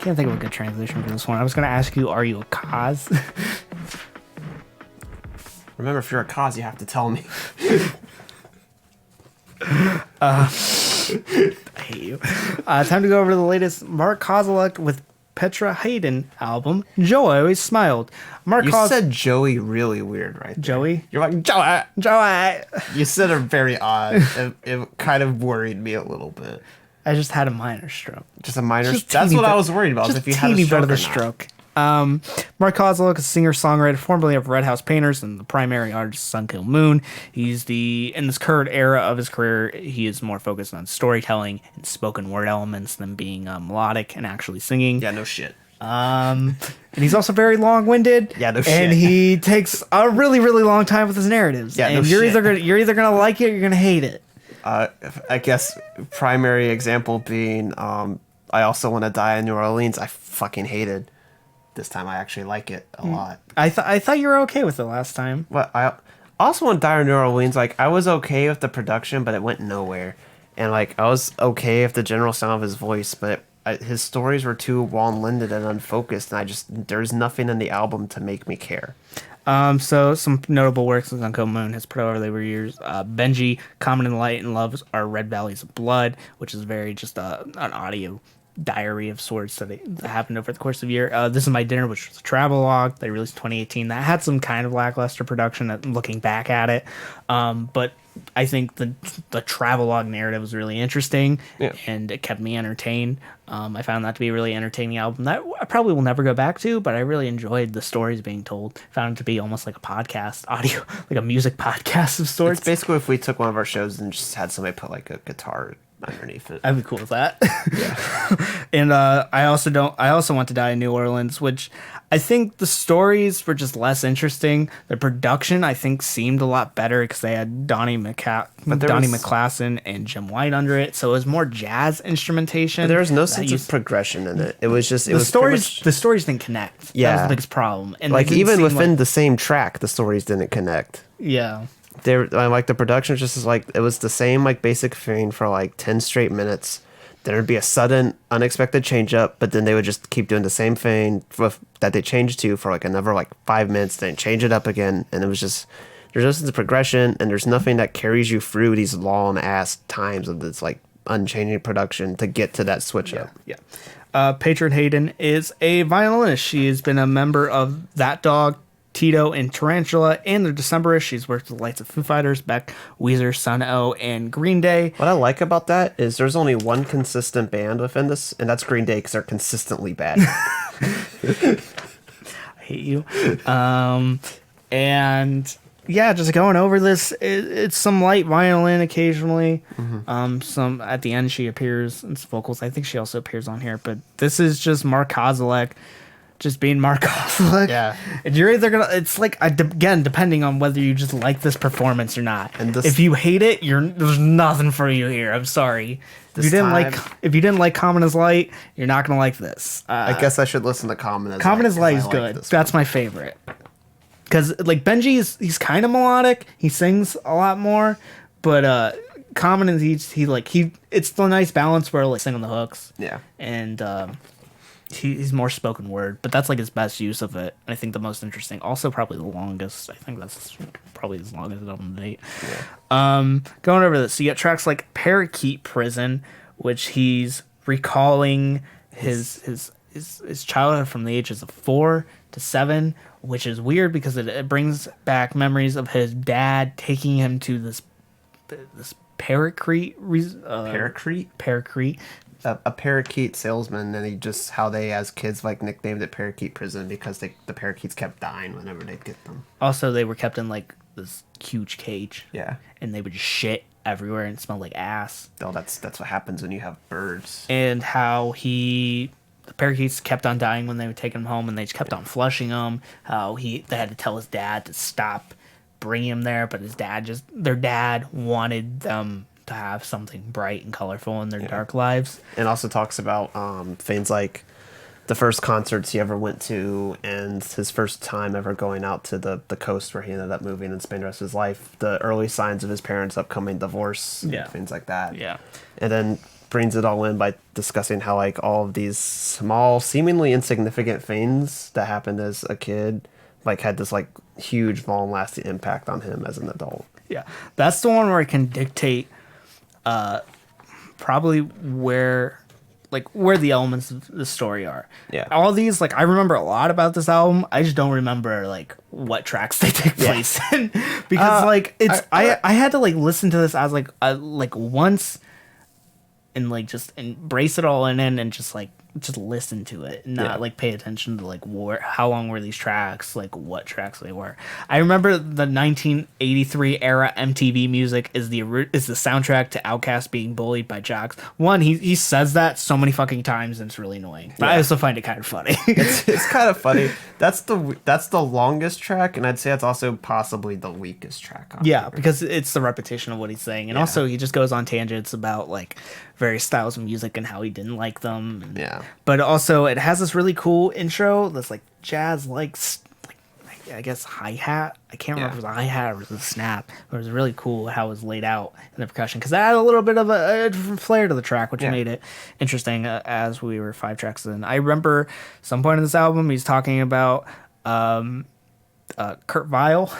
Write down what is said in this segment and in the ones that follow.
Can't think of a good transition for this one. I was going to ask you, are you a Koz? Remember, if you're a Koz, you have to tell me. I hate you. Time to go over the latest Mark Kozelek with Petra Haden album, Joe I Always Smiled. You said Joey really weird, right there. Joey? You're like, Joey! Joey! You said it very odd. It kind of worried me a little bit. I just had a minor stroke. Just a minor Just That's teeny what bit- I was worried about, Just if you had a teeny stroke bit of the or not. stroke. Mark Kozelek is a singer-songwriter formerly of Red House Painters and the primary artist Sun Kill Moon. In this current era of his career, he is more focused on storytelling and spoken word elements than being melodic and actually singing. Yeah, no shit. And he's also very long-winded. Yeah, no shit. And he takes a really, really long time with his narratives. Yeah, no and you're shit. you're either gonna like it or you're gonna hate it. I guess primary example being I Also Want to Die in New Orleans. I fucking hated. This time I actually like it a lot. I thought you were okay with it last time. But I Also Want to Die in New Orleans. Like, I was okay with the production, but it went nowhere. And like, I was okay with the general sound of his voice, but his stories were too long-winded and unfocused, and there's nothing in the album to make me care. So some notable works that Sun Kill Moon has put over the years. Benji, Common and Light and Love are Red Valleys of Blood, which is very just an audio diary of sorts that happened over the course of a year. This Is My Dinner, which was a travel log they released in 2018. That had some kind of lackluster production looking back at it. But I think the travelogue narrative was really interesting, and it kept me entertained. I found that to be a really entertaining album that I probably will never go back to, but I really enjoyed the stories being told. Found it to be almost like a podcast, audio, like a music podcast of sorts. It's basically if we took one of our shows and just had somebody put like a guitar underneath it. I'd be cool with that. Yeah. And I also Want to Die in New Orleans, which I think the stories were just less interesting. The production, I think, seemed a lot better because they had Donnie McClassen and Jim White under it, so it was more jazz instrumentation. There was no sense of progression in it. It was just the stories didn't connect. Yeah, that was the biggest problem. And like even within the same track, the stories didn't connect. Yeah. Like the production just like it was the same like basic thing for like 10 straight minutes. Then there'd be a sudden unexpected change up, but then they would just keep doing the same thing that they changed to for like another like 5 minutes, then change it up again, and it was just there's no sense of progression, and there's nothing that carries you through these long ass times of this like unchanging production to get to that switch up. Yeah. Petra Haden is a violinist. She has been a member of That Dog, Tito, and Tarantula, and the Decemberists. She's worked with the likes of Foo Fighters, Beck, Weezer, Sun-O, and Green Day. What I like about that is there's only one consistent band within this, and that's Green Day, because they're consistently bad. I hate you. And yeah, just going over this, it's some light violin occasionally. Mm-hmm. Some at the end she appears in vocals. I think she also appears on here, but this is just Mark Kozelek. Just being Mark Kozelek. Yeah. And you're either gonna, it's like, again, depending on whether you just like this performance or not. And if you hate it, there's nothing for you here. I'm sorry. If you didn't like Common as Light, you're not gonna like this. I guess I should listen to Common as Light. Common as Light is good. That's my favorite. Because like Benji he's kind of melodic. He sings a lot more, but Common is it's the nice balance where like singing the hooks. Yeah. And he's more spoken word, but that's like his best use of it. And I think the most interesting, also probably the longest. I think that's probably as long as it on the date. Yeah. Going over this, so you got tracks like Parakeet Prison, which he's recalling his childhood from the ages of 4 to 7, which is weird because it brings back memories of his dad taking him to this Parakeet. A parakeet salesman, and how they as kids like nicknamed it Parakeet Prison because the parakeets kept dying whenever they'd get them. Also, they were kept in like this huge cage. Yeah. And they would just shit everywhere and smell like ass. Oh, that's what happens when you have birds. And how the parakeets kept on dying when they would take him home, and they just kept on flushing them. How they had to tell his dad to stop bringing him there, but their dad wanted them to have something bright and colorful in their dark lives. And also talks about things like the first concerts he ever went to and his first time ever going out to the coast where he ended up moving and spending the rest of his life, the early signs of his parents' upcoming divorce, Yeah. things like that. Yeah. And then brings it all in by discussing how like all of these small, seemingly insignificant things that happened as a kid like had this like huge, long-lasting impact on him as an adult. Yeah. That's the one where I can dictate probably where the elements of the story are. Yeah. All these, like, I remember a lot about this album. I just don't remember like what tracks they take place in because like I had to like listen to this as like once and like just embrace it all in and just listen to it and not like pay attention to like how long were these tracks, like what tracks they were. I remember the 1983 era MTV music is the soundtrack to Outkast being bullied by jocks. One, he says that so many fucking times and it's really annoying, but I also find it kind of funny. It's kind of funny. That's the longest track, and I'd say it's also possibly the weakest track on Yeah, here. because it's the repetition of what he's saying, and also he just goes on tangents about like various styles of music and how he didn't like them. Yeah. But also, it has this really cool intro that's like jazz, like I guess hi hat. I can't remember if it was a hi hat or it was a snap. But it was really cool how it was laid out in the percussion because that had a little bit of a different flair to the track, which made it interesting. As we were 5 tracks in, I remember some point in this album he's talking about Kurt Vile.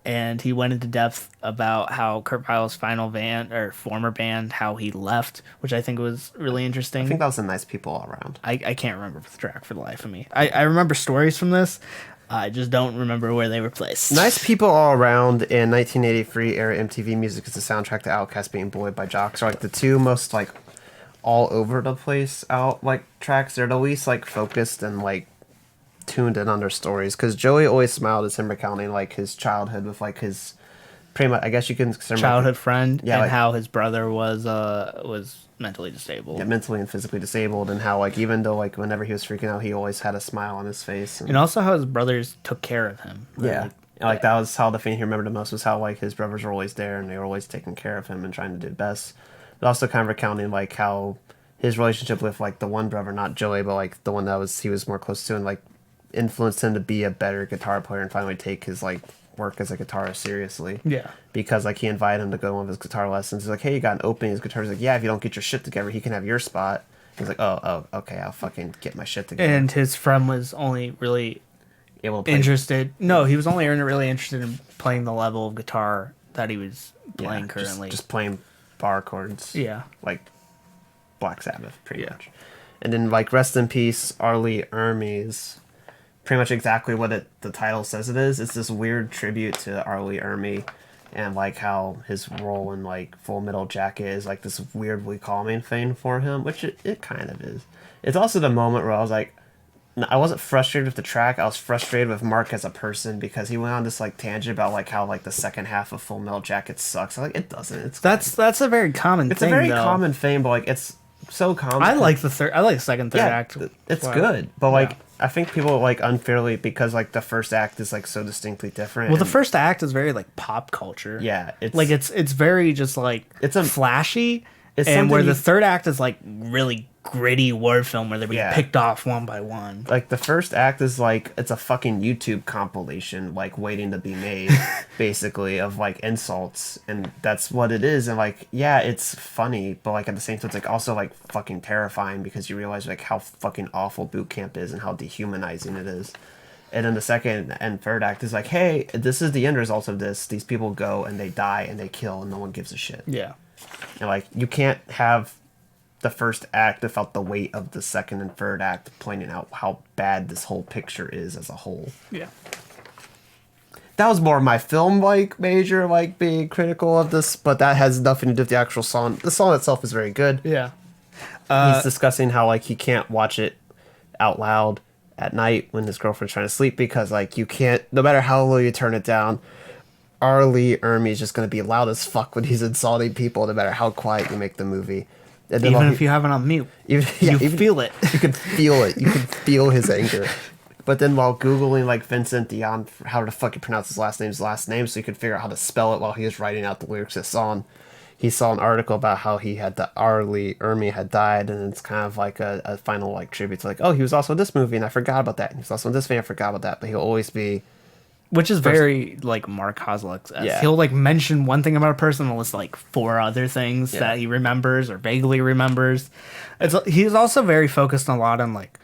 And he went into depth about how Kurt Vile's final band or former band, how he left, which I think was really interesting. I think that was a Nice People All Around. I can't remember the track for the life of me. I remember stories from this. I just don't remember where they were placed. Nice People All Around in 1983 era MTV music is the soundtrack to Outkast being bullied by jocks. Are like the two most like all over the place out like tracks. They're the least like focused and like tuned in on their stories, because Joey Always Smiled is him recounting like his childhood with like his pretty much, I guess you can consider childhood friend, and like, how his brother was mentally disabled. Yeah, mentally and physically disabled, and how like even though like whenever he was freaking out, he always had a smile on his face, and also how his brothers took care of him. Yeah. Like that was how the thing he remembered the most, was how like his brothers were always there and they were always taking care of him and trying to do the best. But also kind of recounting like how his relationship with like the one brother, not Joey, but like the one that he was more close to, and like influenced him to be a better guitar player and finally take his like work as a guitarist seriously. Yeah. Because like he invited him to go to one of his guitar lessons. He's like, hey, you got an opening. His guitar. He's like, yeah, if you don't get your shit together, he can have your spot. He's like, oh, okay, I'll fucking get my shit together. And his friend was only really able to play. interested. No, he was only really interested in playing the level of guitar that he was playing currently. Just playing bar chords. Yeah. Like Black Sabbath, pretty much. And then like Rest in Peace, Arlie Ermey's pretty much exactly what the title says it is. It's this weird tribute to Arlie Ermey and like how his role in like Full Metal Jacket is like this weirdly calming thing for him, which it kind of is. It's also the moment where I was like, I wasn't frustrated with the track. I was frustrated with Mark as a person, because he went on this like tangent about like how like the second half of Full Metal Jacket sucks. I'm like, it doesn't. That's a very common thing. It's a very though. common thing, but like it's so common. I like the second, third act. It's good, but like I think people like unfairly, because like the first act is like so distinctly different. Well, the first act is very like pop culture. Yeah, it's very just like flashy. And where the third act is like really gritty war film where they're being picked off one by one. Like the first act is like, it's a fucking YouTube compilation like waiting to be made, basically, of like insults, and that's what it is. And like, yeah, it's funny, but like at the same time it's like also like fucking terrifying, because you realize like how fucking awful boot camp is and how dehumanizing it is. And then the second and third act is like, hey, this is the end result of this. These people go and they die and they kill and no one gives a shit. Yeah. And like, you can't have the first act without the weight of the second and third act pointing out how bad this whole picture is as a whole. Yeah. That was more my film like major like being critical of this, but that has nothing to do with the actual song. The song itself is very good. Yeah. He's discussing how like he can't watch it out loud at night when his girlfriend's trying to sleep, because like you can't, no matter how low you turn it down, Arlie Ermey is just going to be loud as fuck when he's insulting people, no matter how quiet you make the movie. And then even if you have it on mute, you feel it. You can feel it. You can feel his anger. But then while Googling like Vincent Dion, how to fucking pronounce his last name, so you could figure out how to spell it while he was writing out the lyrics of the song, he saw an article about how he had the Arlie Ermy had died, and it's kind of like a final like tribute to like, oh, he was also in this movie, and I forgot about that. And he was also in this movie, I forgot about that. But he'll always be, Which is very like Mark Kozelek. Yeah. He'll like mention one thing about a person and list like four other things Yeah. that he remembers or vaguely remembers. He's also very focused a lot on like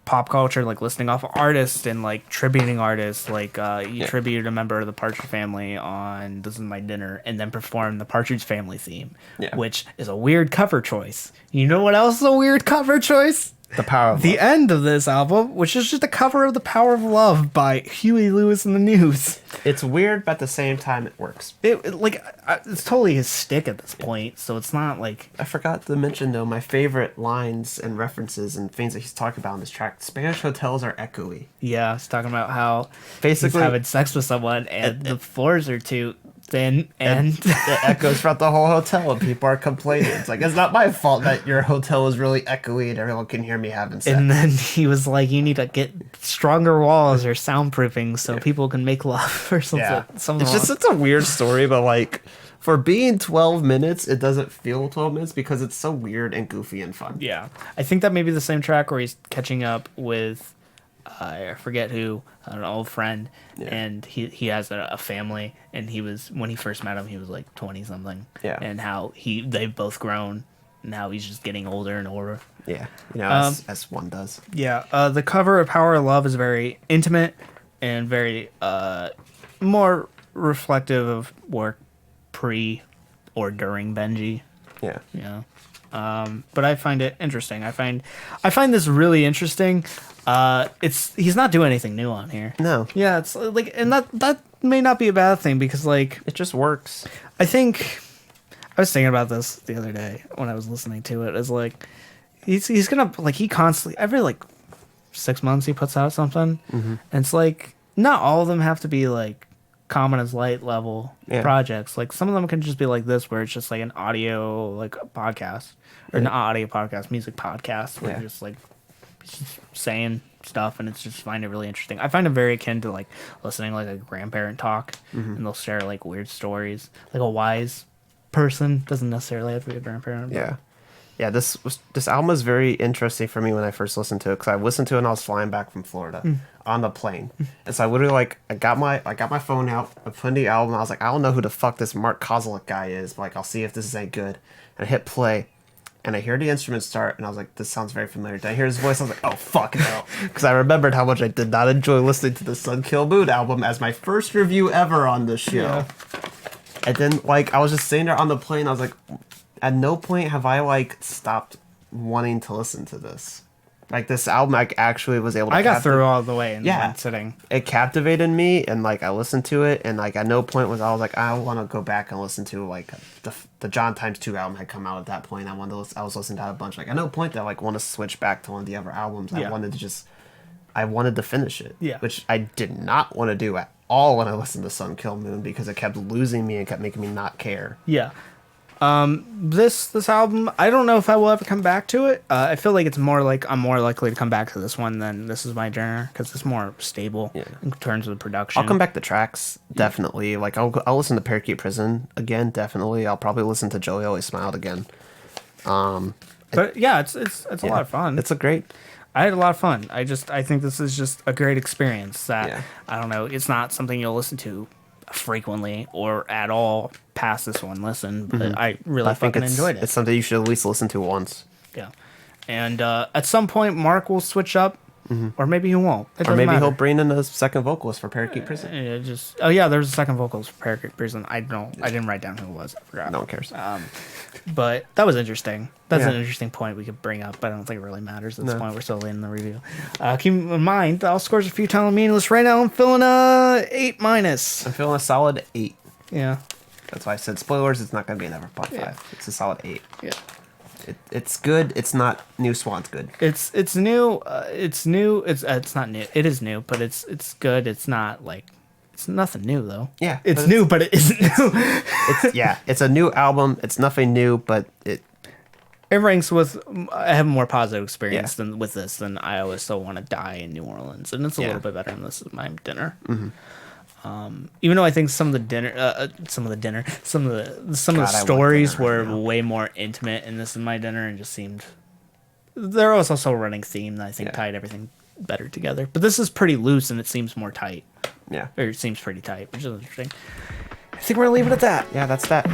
pop culture, like listing off artists and like tributing artists. Like he tributed a member of the Partridge Family on "This Is My Dinner" and then performed the Partridge Family theme, which is a weird cover choice. You know what else is a weird cover choice? The Power of The Love. end of this album, which is just a cover of "The Power of Love" by Huey Lewis and the News. It's weird, but at the same time, it works. It's totally his stick at this point, so it's not like... I forgot to mention, though, my favorite lines and references and things that he's talking about in this track. Spanish hotels are echoey. Yeah, he's talking about how Basically, he's having sex with someone and the floors are too thin and it echoes throughout the whole hotel and people are complaining. It's like, it's not my fault that your hotel is really echoey and everyone can hear me having sex. And then he was like, you need to get stronger walls or soundproofing so people can make love or something. Yeah. something It's just such a weird story, but like, for being 12 minutes, it doesn't feel 12 minutes because it's so weird and goofy and fun. Yeah. I think that may be the same track where he's catching up with, I forget who, an old friend, and he has a family, and he was, when he first met him, he was like 20 something. Yeah. And how they've both grown, and how he's just getting older and older. Yeah. As one does. Yeah. The cover of Power of Love is very intimate and very more reflective of work pre or during Benji. Yeah. Yeah. But I find it interesting. I find this really interesting. He's not doing anything new on here. No. Yeah, it's like, and that may not be a bad thing because like It just works. I think I was thinking about this the other day when I was listening to it. Is like he's gonna like he constantly every like 6 months he puts out something, and it's like not all of them have to be like Common as Light level projects. Like some of them can just be like this, where it's just like an audio like podcast or an audio podcast, music podcast, where you're just like just saying stuff, and it's just find it really interesting. I find it very akin to like listening like a grandparent talk, and they'll share like weird stories. Like a wise person doesn't necessarily have to be a grandparent. Yeah. Yeah, this album was very interesting for me when I first listened to it because I listened to it and I was flying back from Florida on the plane, and so I literally like I got my phone out, I put in the album, I was like, I don't know who the fuck this Mark Kozelek guy is, but like I'll see if this is any good, and I hit play, and I hear the instruments start, and I was like, this sounds very familiar. Then I hear his voice, I was like, oh fuck no, because I remembered how much I did not enjoy listening to the Sun Kill Moon album as my first review ever on this show. Yeah. And then like I was just sitting there on the plane, I was like, at no point have I like stopped wanting to listen to this. Like this album, I actually was able to. I got through all the way in one sitting. It captivated me, and like I listened to it, and like at no point was I was like, I want to go back and listen to like the John Times 2 album had come out at that point. I was listening to that a bunch. Like at no point did I like want to switch back to one of the other albums. Yeah. I wanted to finish it. Yeah. Which I did not want to do at all when I listened to Sun Kill Moon because it kept losing me and kept making me not care. Yeah. This album, I don't know if I will ever come back to it. I feel like it's more like I'm more likely to come back to this one than This Is My Dinner because it's more stable in terms of the production. I'll come back to tracks, definitely. Like I'll listen to Parakeet Prison again, definitely. I'll probably listen to Joey Always Smiled again. But yeah, it's a lot of fun. I had a lot of fun. I think this is just a great experience that I don't know. It's not something you'll listen to frequently or at all past this one listen, but I really fucking enjoyed it. It's something you should at least listen to once. Yeah. And at some point Mark will switch up or maybe he won't. Or maybe he'll bring in a second vocalist for Parakeet Prison. There's a second vocalist for Parakeet Prison. I didn't write down who it was. I forgot. No one cares. But that was interesting. That's an interesting point we could bring up, but I don't think it really matters at this point. We're still late in the review. Keep in mind, the all scores are futile and meaningless. Right now, I'm feeling a 8-. I'm feeling a solid 8. Yeah. That's why I said spoilers. It's not going to be an Everpod 5. Yeah. It's a solid 8. Yeah. It's good. It's not new. Swan's good. It's new. It's new. It's not new. It is new, but it's good. It's not like it's nothing new though. Yeah. It's new, but it isn't new. It's a new album. It's nothing new, but it ranks with. I have a more positive experience than with this than I Always Still Want to Die in New Orleans, and it's a little bit better than This Is My Dinner. Even though I think some of the God, I want stories dinner right were now. way more intimate in This Is My Dinner and just seemed there was also a running theme that I think Yeah. tied everything better together. But this is pretty loose and it seems more tight. Yeah. Or it seems pretty tight, which is interesting. I think we're gonna leave it at that. Yeah, that's that.